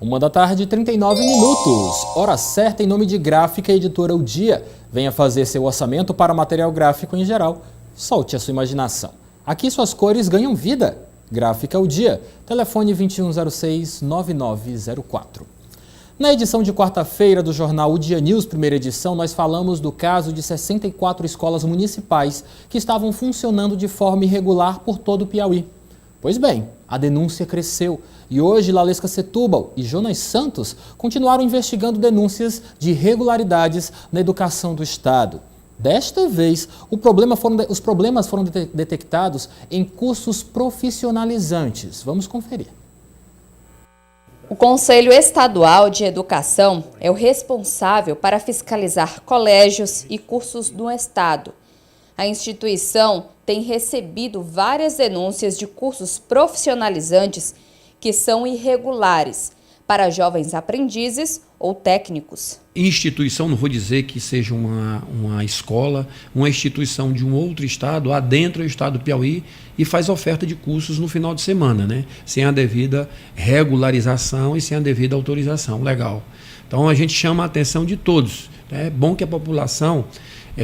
1h39. Hora certa em nome de Gráfica Editora O Dia. Venha fazer seu orçamento para material gráfico em geral. Solte a sua imaginação. Aqui suas cores ganham vida. Gráfica O Dia. Telefone 2106-9904. Na edição de quarta-feira do jornal O Dia News, primeira edição, nós falamos do caso de 64 escolas municipais que estavam funcionando de forma irregular por todo o Piauí. Pois bem, a denúncia cresceu e hoje Lalesca Setúbal e Jonas Santos continuaram investigando denúncias de irregularidades na educação do Estado. Desta vez, os problemas foram detectados em cursos profissionalizantes. Vamos conferir. O Conselho Estadual de Educação é o responsável para fiscalizar colégios e cursos no Estado. A instituição tem recebido várias denúncias de cursos profissionalizantes que são irregulares para jovens aprendizes ou técnicos. Instituição, não vou dizer que seja uma escola, uma instituição de um outro estado, adentro do estado do Piauí, e faz oferta de cursos no final de semana, né? Sem a devida regularização e sem a devida autorização legal. Então a gente chama a atenção de todos. É bom que a população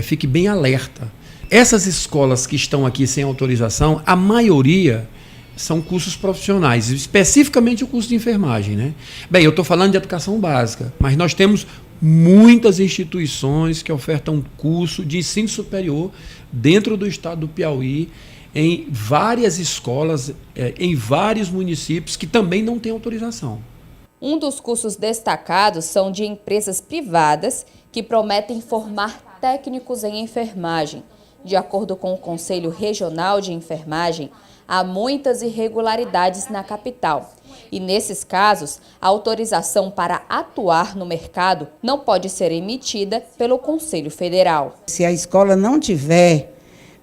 fique bem alerta. Essas escolas que estão aqui sem autorização, a maioria são cursos profissionais, especificamente o curso de enfermagem, né? Bem, eu estou falando de educação básica, mas nós temos muitas instituições que ofertam curso de ensino superior dentro do estado do Piauí, em várias escolas, em vários municípios que também não têm autorização. Um dos cursos destacados são de empresas privadas que prometem formar técnicos em enfermagem. De acordo com o Conselho Regional de Enfermagem, há muitas irregularidades na capital. E nesses casos, a autorização para atuar no mercado não pode ser emitida pelo Conselho Federal. Se a escola não tiver,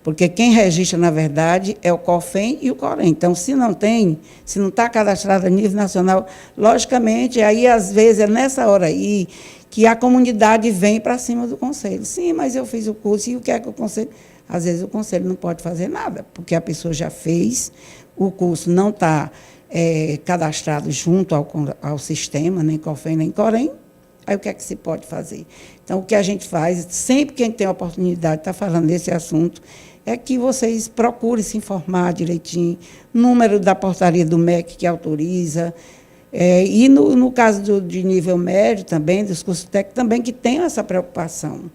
porque quem registra, na verdade, é o COFEM e o COREM. Então, se não está cadastrado a nível nacional, logicamente, aí às vezes é nessa hora aí que a comunidade vem para cima do Conselho. Sim, mas eu fiz o curso e o que é que o Conselho... Às vezes o Conselho não pode fazer nada, porque a pessoa já fez, o curso não está cadastrado junto ao sistema, nem COFEM, nem COREM, aí o que é que se pode fazer? Então, o que a gente faz, sempre que a gente tem a oportunidade de estar falando desse assunto, é que vocês procurem se informar direitinho, número da portaria do MEC que autoriza, e no caso de nível médio também, dos cursos técnicos também, que tem essa preocupação.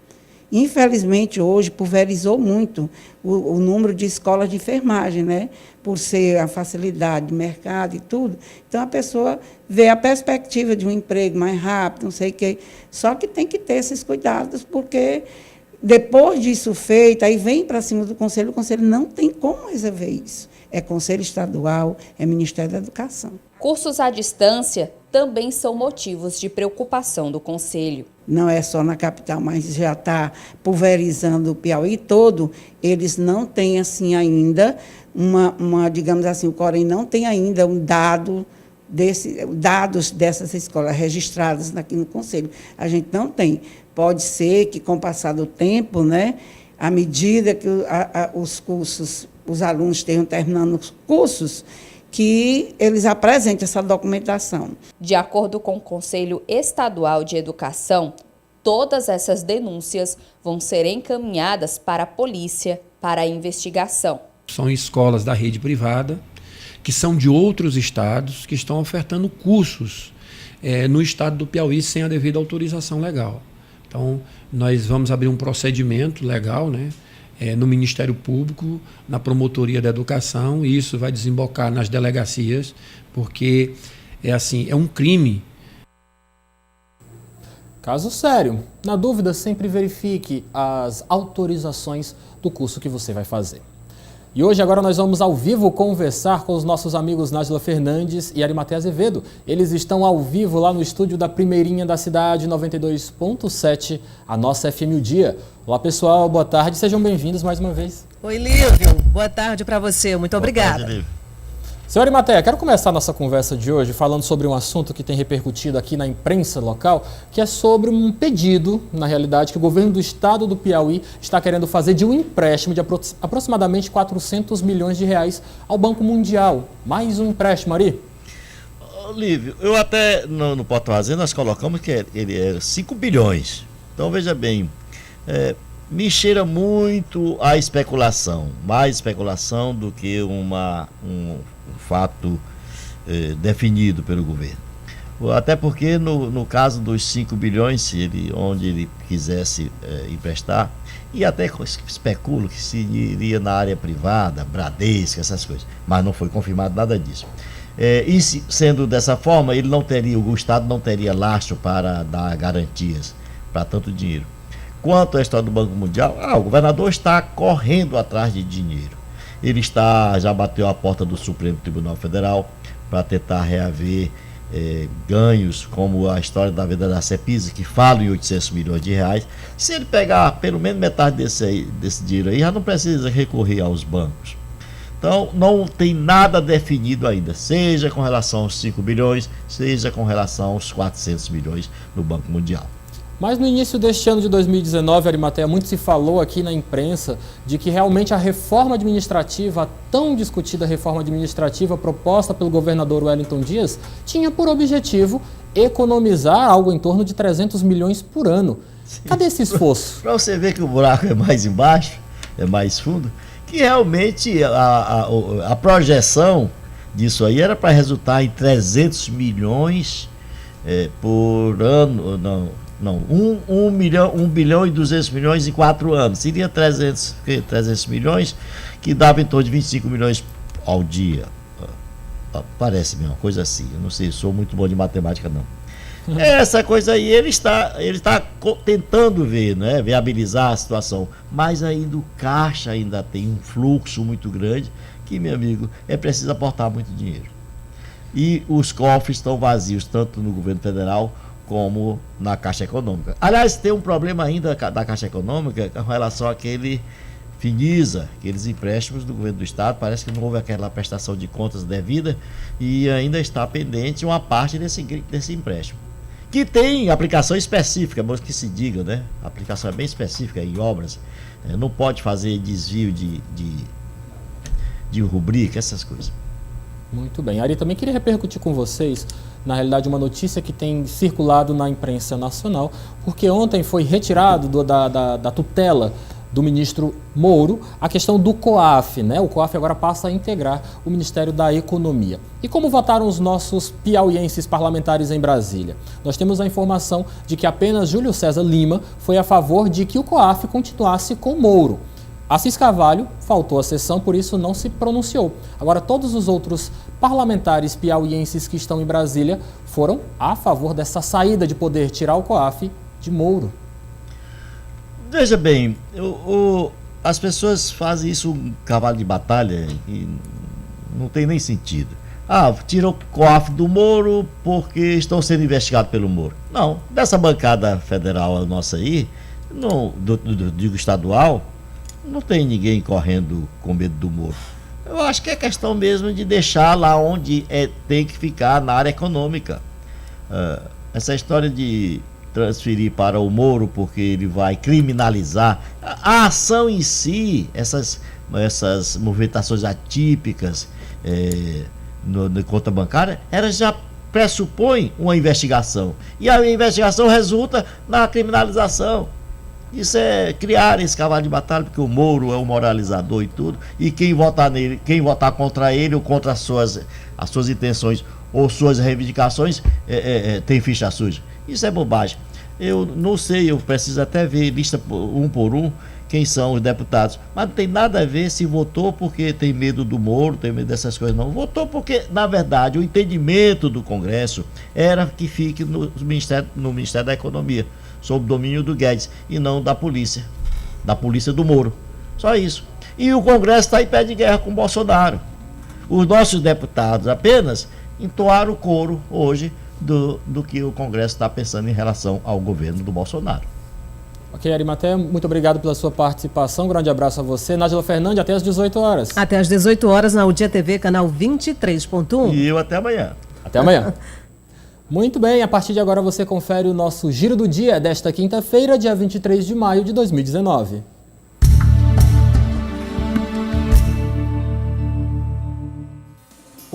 Infelizmente, hoje, pulverizou muito o número de escolas de enfermagem, né? Por ser a facilidade de mercado e tudo. Então, a pessoa vê a perspectiva de um emprego mais rápido, não sei o quê. Só que tem que ter esses cuidados, porque depois disso feito, aí vem para cima do Conselho, o Conselho não tem como resolver isso. É Conselho Estadual, é Ministério da Educação. Cursos à distância também são motivos de preocupação do Conselho. Não é só na capital, mas já está pulverizando o Piauí todo. Eles não têm, assim, ainda, digamos assim, o COREM não tem ainda um dados dessas escolas registradas aqui no Conselho. A gente não tem. Pode ser que, com o passar do tempo, né, à medida que os cursos, os alunos estejam terminando os cursos, que eles apresentem essa documentação. De acordo com o Conselho Estadual de Educação, todas essas denúncias vão ser encaminhadas para a polícia para a investigação. São escolas da rede privada, que são de outros estados, que estão ofertando cursos no estado do Piauí sem a devida autorização legal. Então, nós vamos abrir um procedimento legal, né? No Ministério Público, na Promotoria da Educação, e isso vai desembocar nas delegacias, porque é um crime. Caso sério. Na dúvida, sempre verifique as autorizações do curso que você vai fazer. E hoje, agora, nós vamos ao vivo conversar com os nossos amigos Nájila Fernandes e Arimaté Azevedo. Eles estão ao vivo lá no estúdio da Primeirinha da Cidade, 92.7, a nossa FM O Dia. Olá, pessoal, boa tarde, sejam bem-vindos mais uma vez. Oi, Lívio, boa tarde para você, muito obrigada. Boa tarde, Senhor Arimaté, quero começar a nossa conversa de hoje falando sobre um assunto que tem repercutido aqui na imprensa local, que é sobre um pedido, na realidade, que o governo do estado do Piauí está querendo fazer de um empréstimo de aproximadamente 400 milhões de reais ao Banco Mundial. Mais um empréstimo, Ari? Lívio, eu até no Porta Fazenda nós colocamos que ele é 5 bilhões. Então veja bem, me cheira muito a especulação, mais especulação do que um fato definido pelo governo. Até porque no caso dos 5 bilhões, onde ele quisesse emprestar, e até especulo que se iria na área privada, Bradesco, essas coisas, mas não foi confirmado nada disso. E sendo dessa forma, o Estado não teria lastro para dar garantias para tanto dinheiro. Quanto à história do Banco Mundial, o governador está correndo atrás de dinheiro. Ele já bateu a porta do Supremo Tribunal Federal para tentar reaver ganhos, como a história da venda da Cepisa, que fala em 800 milhões de reais. Se ele pegar pelo menos metade desse dinheiro aí, já não precisa recorrer aos bancos. Então, não tem nada definido ainda, seja com relação aos 5 bilhões, seja com relação aos 400 milhões no Banco Mundial. Mas no início deste ano de 2019, Arimateia, muito se falou aqui na imprensa de que realmente a reforma administrativa, a tão discutida reforma administrativa proposta pelo governador Wellington Dias, tinha por objetivo economizar algo em torno de 300 milhões por ano. Cadê esse esforço? Para você ver que o buraco é mais embaixo, é mais fundo, que realmente a projeção disso aí era para resultar em 300 milhões por ano, não, 1 bilhão e 200 milhões em 4 anos. Seria 300 milhões, que dava em torno de 25 milhões ao dia. Parece-me uma coisa assim. Eu não sei, sou muito bom de matemática, não. Essa coisa aí, ele está tentando ver, né, viabilizar a situação. Mas ainda o caixa ainda tem um fluxo muito grande, que, meu amigo, é preciso aportar muito dinheiro. E os cofres estão vazios, tanto no governo federal como na Caixa Econômica. Aliás, tem um problema ainda da Caixa Econômica com relação àquele Finisa, aqueles empréstimos do governo do Estado. Parece que não houve aquela prestação de contas devida e ainda está pendente uma parte desse empréstimo, que tem aplicação específica, mas que se diga, né? A aplicação é bem específica em obras. Não pode fazer desvio de rubrica, essas coisas. Muito bem. Ari, também queria repercutir com vocês, na realidade, uma notícia que tem circulado na imprensa nacional, porque ontem foi retirado da tutela do ministro Mouro a questão do COAF, né? O COAF agora passa a integrar o Ministério da Economia. E como votaram os nossos piauienses parlamentares em Brasília? Nós temos a informação de que apenas Júlio César Lima foi a favor de que o COAF continuasse com Mouro. Assis Carvalho faltou à sessão, por isso não se pronunciou. Agora, todos os outros parlamentares piauienses que estão em Brasília foram a favor dessa saída de poder tirar o COAF de Mouro. Veja bem, as pessoas fazem isso um cavalo de batalha e não tem nem sentido. Tira o COAF do Mouro porque estão sendo investigados pelo Mouro. Não, dessa bancada federal nossa aí, digo estadual, não tem ninguém correndo com medo do Mouro. Eu acho que é questão mesmo de deixar lá onde tem que ficar, na área econômica. Essa história de transferir para o Mouro porque ele vai criminalizar a ação em si, essas movimentações atípicas na conta bancária, ela já pressupõe uma investigação. E a investigação resulta na criminalização. Isso é criar esse cavalo de batalha, porque o Mouro é o moralizador e tudo, e quem votar contra ele ou contra as suas intenções ou suas reivindicações tem ficha suja. Isso é bobagem. Eu não sei, eu preciso até ver lista um por um quem são os deputados, mas não tem nada a ver se votou porque tem medo do Mouro, tem medo dessas coisas, não. Votou porque, na verdade, o entendimento do Congresso era que fique no Ministério da Economia, sob o domínio do Guedes, e não da polícia do Mouro. Só isso. E o Congresso está em pé de guerra com o Bolsonaro. Os nossos deputados apenas entoaram o coro hoje do que o Congresso está pensando em relação ao governo do Bolsonaro. Ok, Arimateia, muito obrigado pela sua participação. Um grande abraço a você. Nájila Fernandes, até às 18 horas. Até às 18 horas na UDIA TV, canal 23.1. E eu até amanhã. Até amanhã. Muito bem, a partir de agora você confere o nosso Giro do Dia desta quinta-feira, dia 23 de maio de 2019.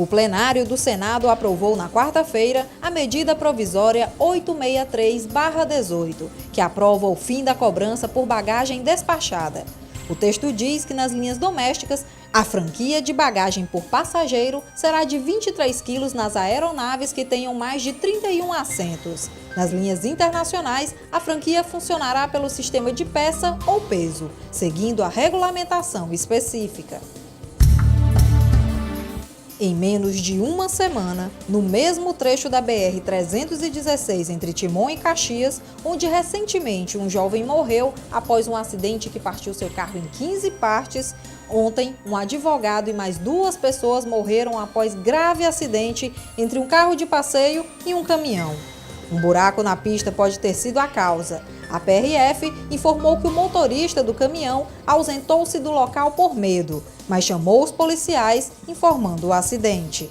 O plenário do Senado aprovou na quarta-feira a medida provisória 863/18, que aprova o fim da cobrança por bagagem despachada. O texto diz que nas linhas domésticas, a franquia de bagagem por passageiro será de 23 quilos nas aeronaves que tenham mais de 31 assentos. Nas linhas internacionais, a franquia funcionará pelo sistema de peça ou peso, seguindo a regulamentação específica. Em menos de uma semana, no mesmo trecho da BR-316 entre Timon e Caxias, onde recentemente um jovem morreu após um acidente que partiu seu carro em 15 partes, ontem um advogado e mais 2 pessoas morreram após grave acidente entre um carro de passeio e um caminhão. Um buraco na pista pode ter sido a causa. A PRF informou que o motorista do caminhão ausentou-se do local por medo, mas chamou os policiais, informando o acidente.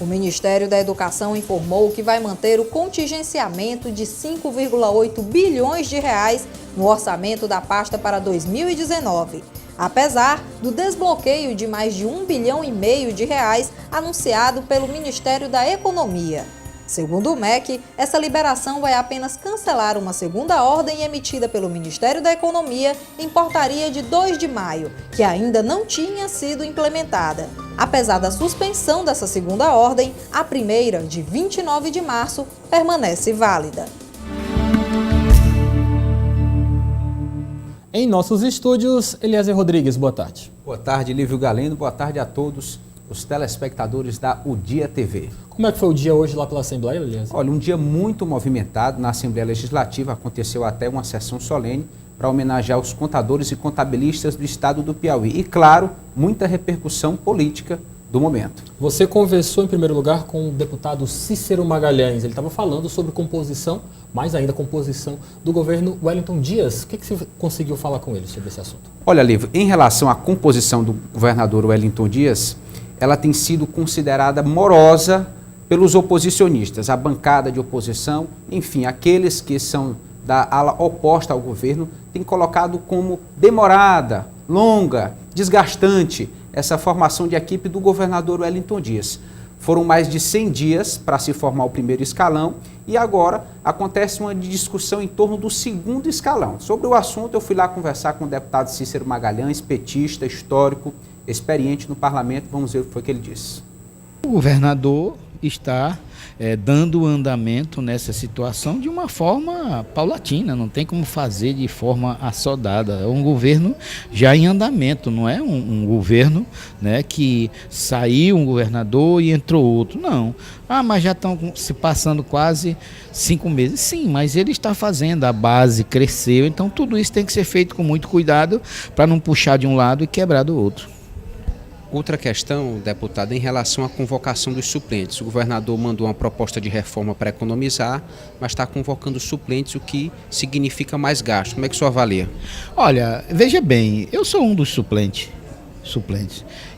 O Ministério da Educação informou que vai manter o contingenciamento de 5,8 bilhões de reais no orçamento da pasta para 2019, apesar do desbloqueio de mais de 1,5 bilhão de reais anunciado pelo Ministério da Economia. Segundo o MEC, essa liberação vai apenas cancelar uma segunda ordem emitida pelo Ministério da Economia em portaria de 2 de maio, que ainda não tinha sido implementada. Apesar da suspensão dessa segunda ordem, a primeira, de 29 de março, permanece válida. Em nossos estúdios, Eliezer Rodrigues, boa tarde. Boa tarde, Lívio Galeno. Boa tarde a todos os telespectadores da O Dia TV. Como é que foi o dia hoje lá pela Assembleia, Eliezer? Olha, um dia muito movimentado. Na Assembleia Legislativa aconteceu até uma sessão solene para homenagear os contadores e contabilistas do estado do Piauí. E, claro, muita repercussão política do momento. Você conversou, em primeiro lugar, com o deputado Cícero Magalhães. Ele estava falando sobre composição, mais ainda composição, do governo Wellington Dias. O que você conseguiu falar com ele sobre esse assunto? Olha, Lívio, em relação à composição do governador Wellington Dias, ela tem sido considerada morosa pelos oposicionistas, a bancada de oposição, enfim, aqueles que são da ala oposta ao governo, têm colocado como demorada, longa, desgastante essa formação de equipe do governador Wellington Dias. Foram mais de 100 dias para se formar o primeiro escalão e agora acontece uma discussão em torno do segundo escalão. Sobre o assunto, eu fui lá conversar com o deputado Cícero Magalhães, petista, histórico, experiente no parlamento. Vamos ver o que foi que ele disse. O governador está dando andamento nessa situação de uma forma paulatina, não tem como fazer de forma assodada. É um governo já em andamento, não é um governo, né, que saiu um governador e entrou outro, não. Mas já estão se passando quase 5 meses. Sim, mas ele está fazendo, a base cresceu, então tudo isso tem que ser feito com muito cuidado para não puxar de um lado e quebrar do outro. Outra questão, deputado, em relação à convocação dos suplentes. O governador mandou uma proposta de reforma para economizar, mas está convocando suplentes, o que significa mais gasto. Como é que o senhor avalia? Olha, veja bem, eu sou um dos suplentes.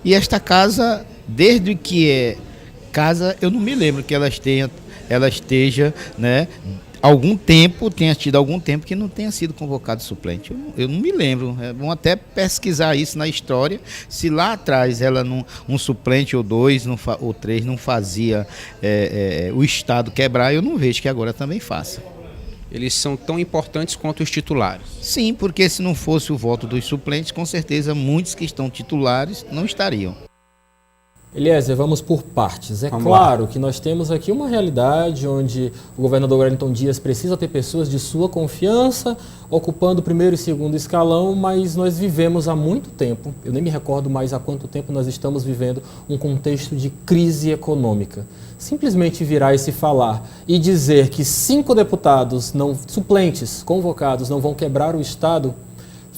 E esta casa, desde que é casa, eu não me lembro que ela esteja, né, tenha tido algum tempo que não tenha sido convocado suplente. Eu não me lembro. Vamos até pesquisar isso na história. Se lá atrás um suplente ou 2 ou 3 não fazia o Estado quebrar, eu não vejo que agora também faça. Eles são tão importantes quanto os titulares? Sim, porque se não fosse o voto dos suplentes, com certeza muitos que estão titulares não estariam. Eliezer, vamos por partes. Claro que nós temos aqui uma realidade onde o governador Wellington Dias precisa ter pessoas de sua confiança ocupando o primeiro e segundo escalão, mas nós vivemos há muito tempo, eu nem me recordo mais há quanto tempo nós estamos vivendo um contexto de crise econômica. Simplesmente virar e se falar e dizer que 5 deputados suplentes convocados não vão quebrar o Estado,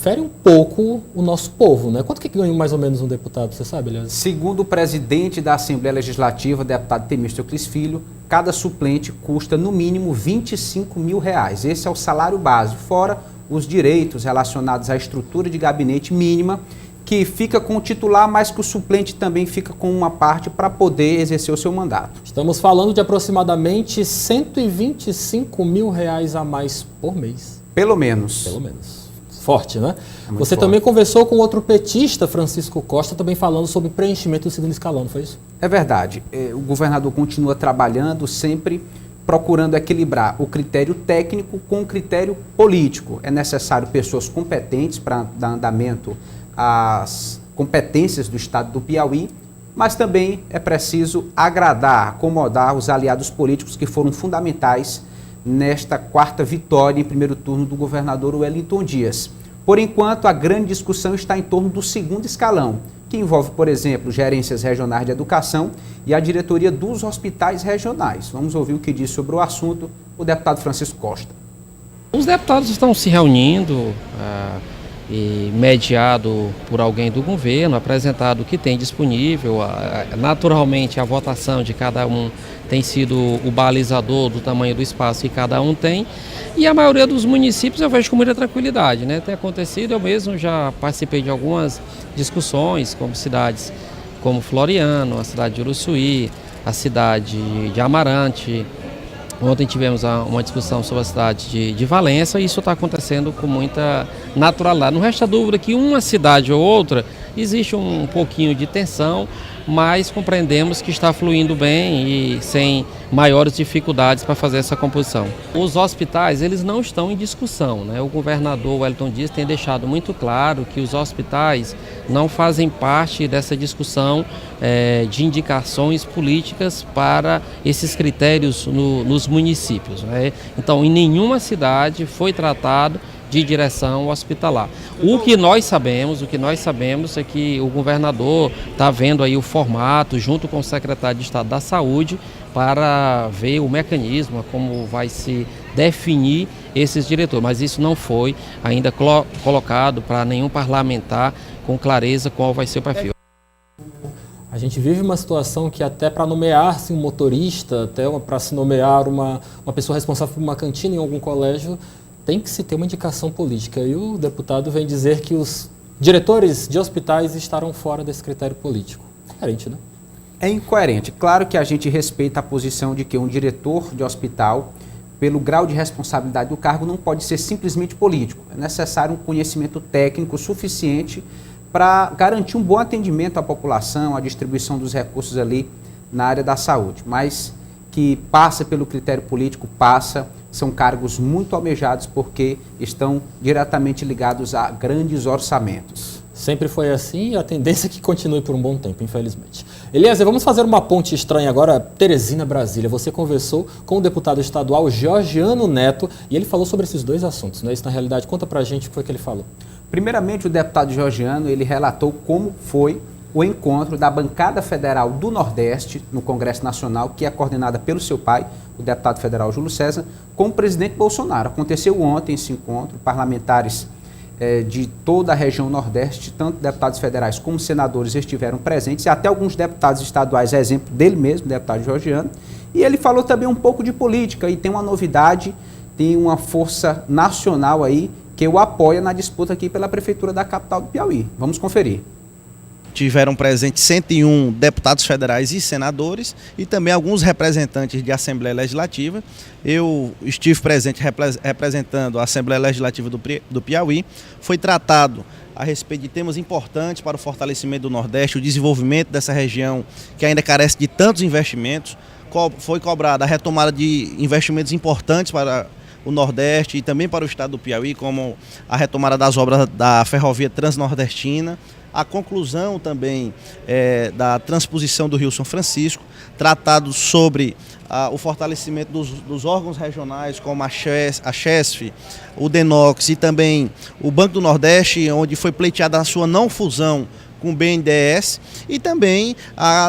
fere um pouco o nosso povo, né? Quanto que ganha mais ou menos um deputado, você sabe, Elias? Segundo o presidente da Assembleia Legislativa, deputado Temístocles Filho, cada suplente custa no mínimo R$25 mil. Esse é o salário base, fora os direitos relacionados à estrutura de gabinete mínima, que fica com o titular, mas que o suplente também fica com uma parte para poder exercer o seu mandato. Estamos falando de aproximadamente R$125 mil a mais por mês. Pelo menos. forte, né? Você forte. também conversou com outro petista, Francisco Costa, também falando sobre preenchimento do segundo escalão, não foi isso? É verdade. O governador continua trabalhando sempre procurando equilibrar o critério técnico com o critério político. É necessário pessoas competentes para dar andamento às competências do Estado do Piauí, mas também é preciso agradar, acomodar os aliados políticos que foram fundamentais nesta quarta vitória em primeiro turno do governador Wellington Dias. Por enquanto, a grande discussão está em torno do segundo escalão, que envolve, por exemplo, gerências regionais de educação e a diretoria dos hospitais regionais. Vamos ouvir o que diz sobre o assunto o deputado Francisco Costa. Os deputados estão se reunindo e mediado por alguém do governo, apresentado o que tem disponível. Naturalmente, a votação de cada um tem sido o balizador do tamanho do espaço que cada um tem. E a maioria dos municípios eu vejo com muita tranquilidade, né? Tem acontecido, eu mesmo já participei de algumas discussões, como cidades como Floriano, a cidade de Uruçuí, a cidade de Amarante. Ontem tivemos uma discussão sobre a cidade de Valença e isso está acontecendo com muita naturalidade. Não resta dúvida que uma cidade ou outra existe um pouquinho de tensão, mas compreendemos que está fluindo bem e sem maiores dificuldades para fazer essa composição. Os hospitais, eles não estão em discussão, né? O governador Wellington Dias tem deixado muito claro que os hospitais não fazem parte dessa discussão de indicações políticas para esses critérios nos municípios, né? Então, em nenhuma cidade foi tratado de direção hospitalar. O que nós sabemos é que o governador está vendo aí o formato, junto com o secretário de Estado da Saúde, para ver o mecanismo, como vai se definir esses diretores. Mas isso não foi ainda colocado para nenhum parlamentar com clareza qual vai ser o perfil. A gente vive uma situação que até para nomear-se um motorista, até para se nomear uma pessoa responsável por uma cantina em algum colégio, tem que se ter uma indicação política. E o deputado vem dizer que os diretores de hospitais estarão fora desse critério político. Coerente, né? É incoerente. Claro que a gente respeita a posição de que um diretor de hospital, pelo grau de responsabilidade do cargo, não pode ser simplesmente político. É necessário um conhecimento técnico suficiente para garantir um bom atendimento à população, a distribuição dos recursos ali na área da saúde. Mas que passa pelo critério político, são cargos muito almejados porque estão diretamente ligados a grandes orçamentos. Sempre foi assim e a tendência é que continue por um bom tempo, infelizmente. Eliezer, vamos fazer uma ponte estranha agora, Teresina, Brasília. Você conversou com o deputado estadual Georgiano Neto e ele falou sobre esses dois assuntos, não é isso na realidade? Conta pra gente o que foi que ele falou. Primeiramente, o deputado Georgiano, ele relatou como foi o encontro da bancada federal do Nordeste no Congresso Nacional, que é coordenada pelo seu pai, o deputado federal Júlio César, com o presidente Bolsonaro. Aconteceu ontem esse encontro, parlamentares de toda a região Nordeste, tanto deputados federais como senadores estiveram presentes, e até alguns deputados estaduais, exemplo dele mesmo, o deputado Georgiano, e ele falou também um pouco de política, e tem uma novidade, tem uma força nacional aí que o apoia na disputa aqui pela Prefeitura da capital do Piauí. Vamos conferir. Tiveram presentes 101 deputados federais e senadores e também alguns representantes de Assembleia Legislativa. Eu estive presente representando a Assembleia Legislativa do Piauí. Foi tratado a respeito de temas importantes para o fortalecimento do Nordeste, o desenvolvimento dessa região que ainda carece de tantos investimentos. Foi cobrada a retomada de investimentos importantes para o Nordeste e também para o estado do Piauí, como a retomada das obras da ferrovia transnordestina, a conclusão também da transposição do Rio São Francisco, tratado sobre o fortalecimento dos órgãos regionais, como a CHESF, o DENOX e também o Banco do Nordeste, onde foi pleiteada a sua não fusão com o BNDES, e também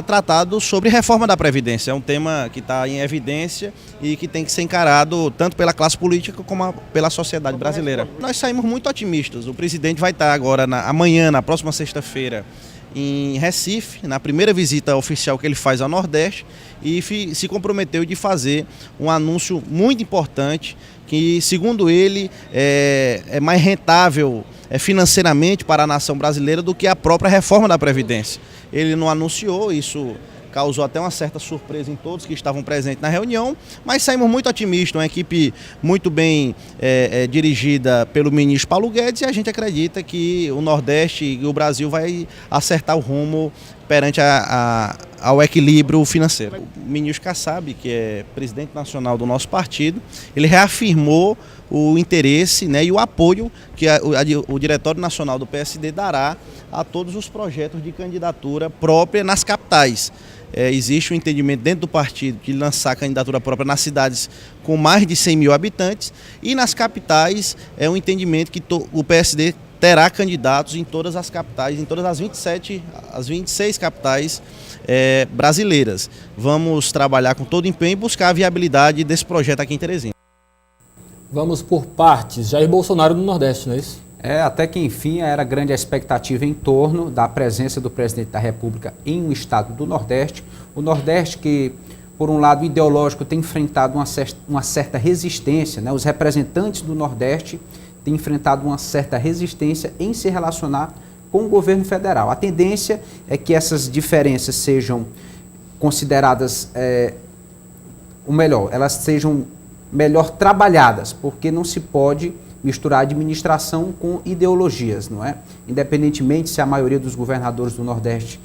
tratado sobre reforma da Previdência. É um tema que está em evidência e que tem que ser encarado tanto pela classe política como pela sociedade brasileira. Nós saímos muito otimistas. O presidente vai estar agora, amanhã, na próxima sexta-feira, em Recife, na primeira visita oficial que ele faz ao Nordeste, e se comprometeu de fazer um anúncio muito importante que, segundo ele, é mais rentável financeiramente para a nação brasileira do que a própria reforma da Previdência. Ele não anunciou, isso causou até uma certa surpresa em todos que estavam presentes na reunião, mas saímos muito otimistas, uma equipe muito bem dirigida pelo ministro Paulo Guedes, e a gente acredita que o Nordeste e o Brasil vai acertar o rumo perante ao equilíbrio financeiro. O ministro Kassab, que é presidente nacional do nosso partido, ele reafirmou o interesse, né, e o apoio que o Diretório Nacional do PSD dará a todos os projetos de candidatura própria nas capitais. Existe um entendimento dentro do partido de lançar candidatura própria nas cidades com mais de 100 mil habitantes, e nas capitais é um entendimento que o PSD terá candidatos em todas as capitais, em todas as 26 capitais brasileiras. Vamos trabalhar com todo empenho e buscar a viabilidade desse projeto aqui em Teresina. Vamos por partes. Jair Bolsonaro no Nordeste, não é isso? Até que enfim era grande a expectativa em torno da presença do presidente da República em um estado do Nordeste. O Nordeste que, por um lado ideológico, tem enfrentado uma certa resistência, né? Os representantes do Nordeste têm enfrentado uma certa resistência em se relacionar com o governo federal. A tendência é que essas diferenças sejam consideradas, elas sejam melhor trabalhadas, porque não se pode misturar administração com ideologias, não é? Independentemente se a maioria dos governadores do Nordeste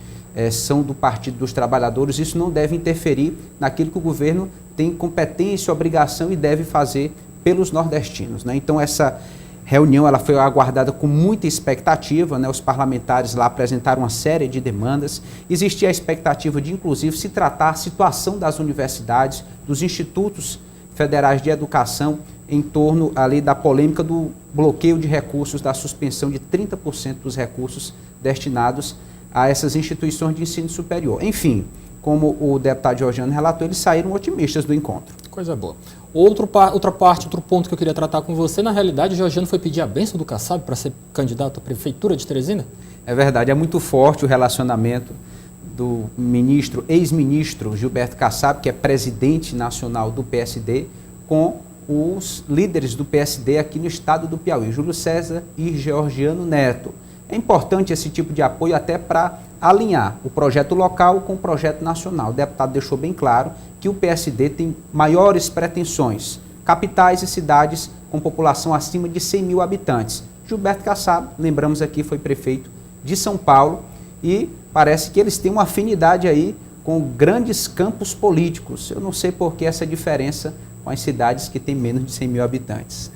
são do Partido dos Trabalhadores, isso não deve interferir naquilo que o governo tem competência, obrigação e deve fazer pelos nordestinos, né? Então essa reunião ela foi aguardada com muita expectativa, né? Os parlamentares lá apresentaram uma série de demandas. Existia a expectativa de, inclusive, se tratar a situação das universidades, dos institutos federais de educação, em torno ali da polêmica do bloqueio de recursos, da suspensão de 30% dos recursos destinados a essas instituições de ensino superior. Enfim, como o deputado Georgiano relatou, eles saíram otimistas do encontro. Coisa boa. Outro ponto que eu queria tratar com você, na realidade, o Georgiano foi pedir a bênção do Kassab para ser candidato à prefeitura de Teresina? É verdade, é muito forte o relacionamento do ex-ministro Gilberto Kassab, que é presidente nacional do PSD, com os líderes do PSD aqui no estado do Piauí, Júlio César e Georgiano Neto. É importante esse tipo de apoio até para alinhar o projeto local com o projeto nacional. O deputado deixou bem claro que o PSD tem maiores pretensões, capitais e cidades com população acima de 100 mil habitantes. Gilberto Kassab, lembramos aqui, foi prefeito de São Paulo e parece que eles têm uma afinidade aí com grandes campos políticos. Eu não sei por que essa diferença com as cidades que têm menos de 100 mil habitantes.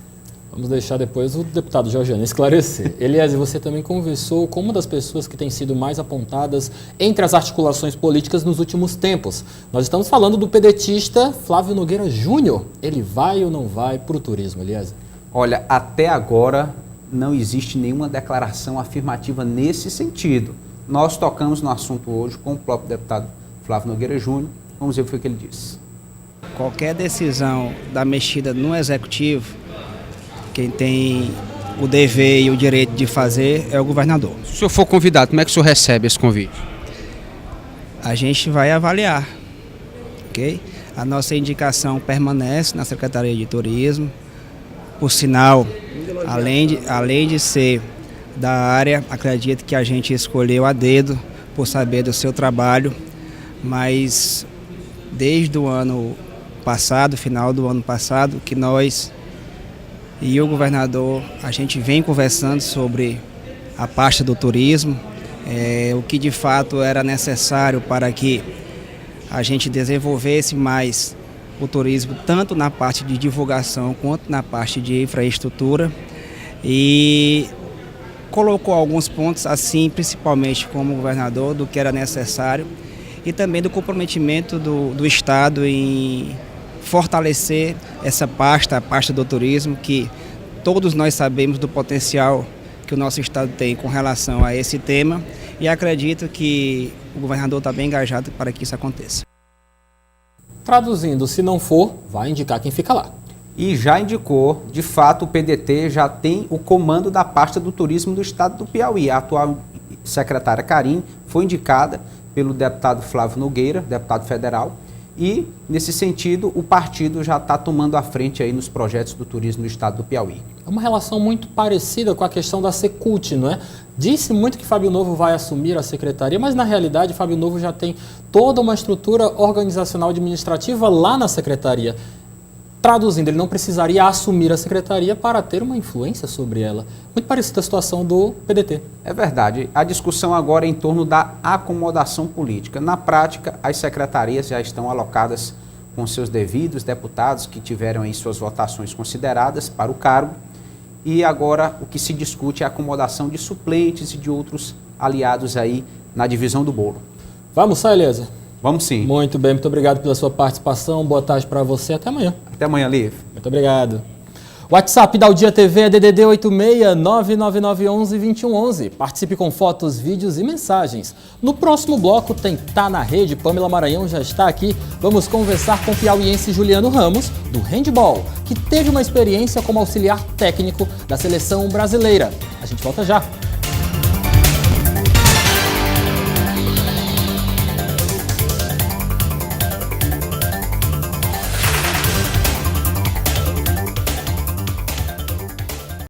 Vamos deixar depois o deputado Georgiano esclarecer. Elias, você também conversou com uma das pessoas que tem sido mais apontadas entre as articulações políticas nos últimos tempos. Nós estamos falando do pedetista Flávio Nogueira Júnior. Ele vai ou não vai para o turismo, Elias? Olha, até agora não existe nenhuma declaração afirmativa nesse sentido. Nós tocamos no assunto hoje com o próprio deputado Flávio Nogueira Júnior. Vamos ver o que ele disse. Qualquer decisão da mexida no executivo, quem tem o dever e o direito de fazer é o governador. Se o senhor for convidado, como é que o senhor recebe esse convite? A gente vai avaliar, ok? A nossa indicação permanece na Secretaria de Turismo. Por sinal, além de ser da área, acredito que a gente escolheu a dedo por saber do seu trabalho, mas desde o ano passado, final do ano passado, que nós e o governador, a gente vem conversando sobre a pasta do turismo, o que de fato era necessário para que a gente desenvolvesse mais o turismo, tanto na parte de divulgação quanto na parte de infraestrutura, e colocou alguns pontos assim, principalmente como governador, do que era necessário e também do comprometimento do Estado em fortalecer essa pasta, a pasta do turismo, que todos nós sabemos do potencial que o nosso Estado tem com relação a esse tema, e acredito que o governador está bem engajado para que isso aconteça. Traduzindo, se não for, vai indicar quem fica lá. E já indicou, de fato, o PDT já tem o comando da pasta do turismo do estado do Piauí. A atual secretária Karim foi indicada pelo deputado Flávio Nogueira, deputado federal, E, nesse sentido, o partido já está tomando a frente aí nos projetos do turismo do estado do Piauí. É uma relação muito parecida com a questão da Secult, não é? Disse muito que Fábio Novo vai assumir a secretaria, mas na realidade Fábio Novo já tem toda uma estrutura organizacional administrativa lá na secretaria. Traduzindo, ele não precisaria assumir a secretaria para ter uma influência sobre ela. Muito parecida a situação do PDT. É verdade. A discussão agora é em torno da acomodação política. Na prática, as secretarias já estão alocadas com seus devidos deputados que tiveram aí suas votações consideradas para o cargo. E agora o que se discute é a acomodação de suplentes e de outros aliados aí na divisão do bolo. Vamos, Saileza? Vamos sim. Muito bem, muito obrigado pela sua participação. Boa tarde para você. Até amanhã. Até amanhã, Liv. Muito obrigado. O WhatsApp da Aldia TV é DDD 86-99911-2111. Participe com fotos, vídeos e mensagens. No próximo bloco tem Tá na Rede. Pamela Maranhão já está aqui. Vamos conversar com o piauiense Juliano Ramos, do handball, que teve uma experiência como auxiliar técnico da seleção brasileira. A gente volta já.